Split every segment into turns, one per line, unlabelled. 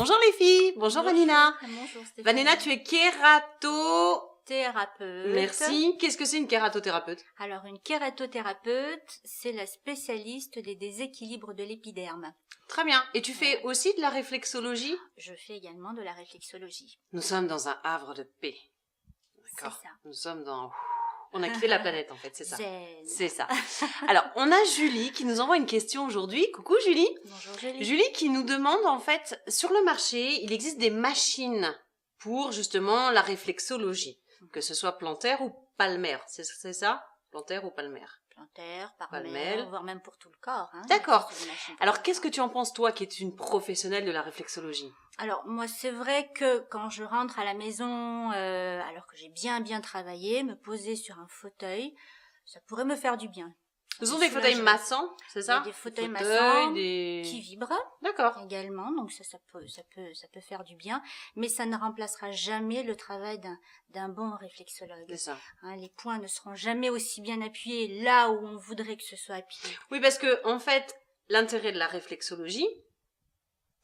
Bonjour les filles, bonjour Vanina.
Bonjour Stéphanie.
Vanina, tu es kératothérapeute. Merci. Qu'est-ce que c'est une kératothérapeute?
Alors une kératothérapeute, c'est la spécialiste des déséquilibres de l'épiderme.
Très bien. Et tu fais aussi de la réflexologie?
Je fais également de la réflexologie.
Nous sommes dans un havre de paix. D'accord.
C'est ça.
Nous sommes dans... On a quitté la planète en fait, c'est ça.
Zen.
C'est ça. Alors, on a Julie qui nous envoie une question aujourd'hui. Coucou Julie.
Bonjour Julie.
Julie qui nous demande en fait, sur le marché, il existe des machines pour justement la réflexologie, que ce soit plantaire ou palmaire. C'est ça? Plantaire ou palmaire?
Plantaire,
Palmelle.
palmaire, voire même pour tout le corps. Hein,
D'accord.
sur les machines.
Alors, qu'est-ce que tu en penses toi qui es une professionnelle de la réflexologie?
Alors moi c'est vrai que quand je rentre à la maison, alors que j'ai bien travaillé, me poser sur un fauteuil, ça pourrait me faire du bien.
Ce sont des fauteuils massants, c'est ça?
Des fauteuils massants
des...
qui vibrent
D'accord.
également, donc ça peut faire du bien, mais ça ne remplacera jamais le travail d'un bon réflexologue.
C'est ça.
Hein, les points ne seront jamais aussi bien appuyés là où on voudrait que ce soit appuyé.
Oui, parce que en fait, l'intérêt de la réflexologie,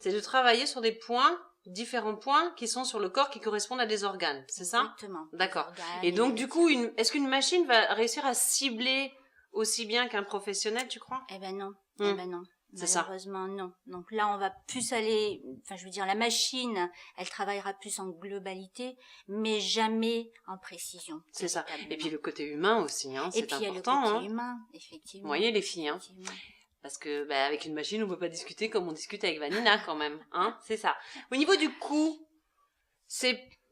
c'est de travailler sur des points, différents points qui sont sur le corps qui correspondent à des organes, c'est ça?
Exactement.
D'accord.
Les organes,
Et donc,
les
du coup, est-ce qu'une machine va réussir à cibler aussi bien qu'un professionnel, tu crois?
Eh ben non,
Hmm.
eh ben non.
C'est ça.
Malheureusement, non. Donc là, on va plus aller, enfin, je veux dire, la machine, elle travaillera plus en globalité, mais jamais en précision.
C'est ça.
véritablement.
Et puis le côté humain aussi, hein,
Et
c'est
puis il y a le
important.
côté
Hein.
humain,
Vous
effectivement.
voyez les filles, hein.
Effectivement.
Parce que avec une machine, on peut pas discuter comme on discute avec Vanina quand même, hein. C'est ça. Au niveau du coût,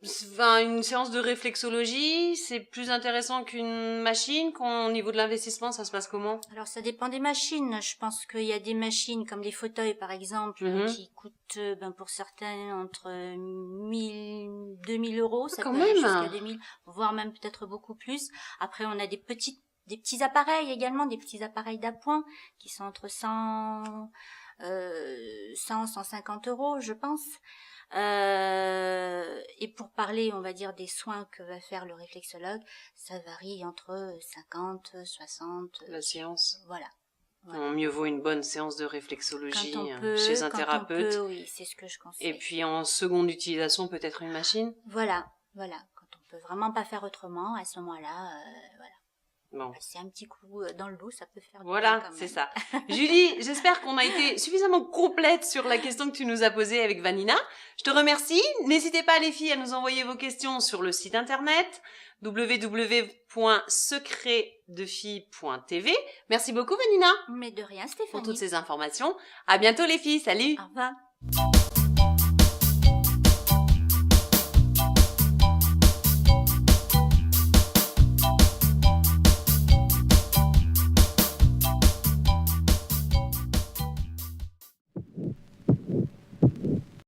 une séance de réflexologie, c'est plus intéressant qu'une machine. Au niveau de l'investissement, ça se passe comment?
Alors ça dépend des machines. Je pense qu'il y a des machines comme les fauteuils par exemple qui coûtent pour certains entre 1000, 2000 euros. Ça
Quand
peut aller
même.
jusqu'à 2000, voire même peut-être beaucoup plus. Après on a des petits appareils également, des petits appareils d'appoint qui sont entre 100, 150 euros je pense. Et pour parler, on va dire, des soins que va faire le réflexologue, ça varie entre 50, 60.
La séance.
Voilà.
Mieux vaut une bonne séance de réflexologie
Quand on peut,
chez un thérapeute.
oui, c'est ce que je conseille.
Et puis en seconde utilisation, peut-être une machine.
Voilà. Quand on peut vraiment pas faire autrement, à ce moment-là, voilà.
Bon.
C'est un petit coup dans le dos, ça peut faire du bien
Voilà,
quand même.
c'est ça. Julie, j'espère qu'on a été suffisamment complète sur la question que tu nous as posée avec Vanina. Je te remercie. N'hésitez pas les filles à nous envoyer vos questions sur le site internet www.secretdefille.tv. Merci beaucoup Vanina
Mais de rien, Stéphanie.
pour toutes ces informations. À bientôt les filles, salut.
Au revoir.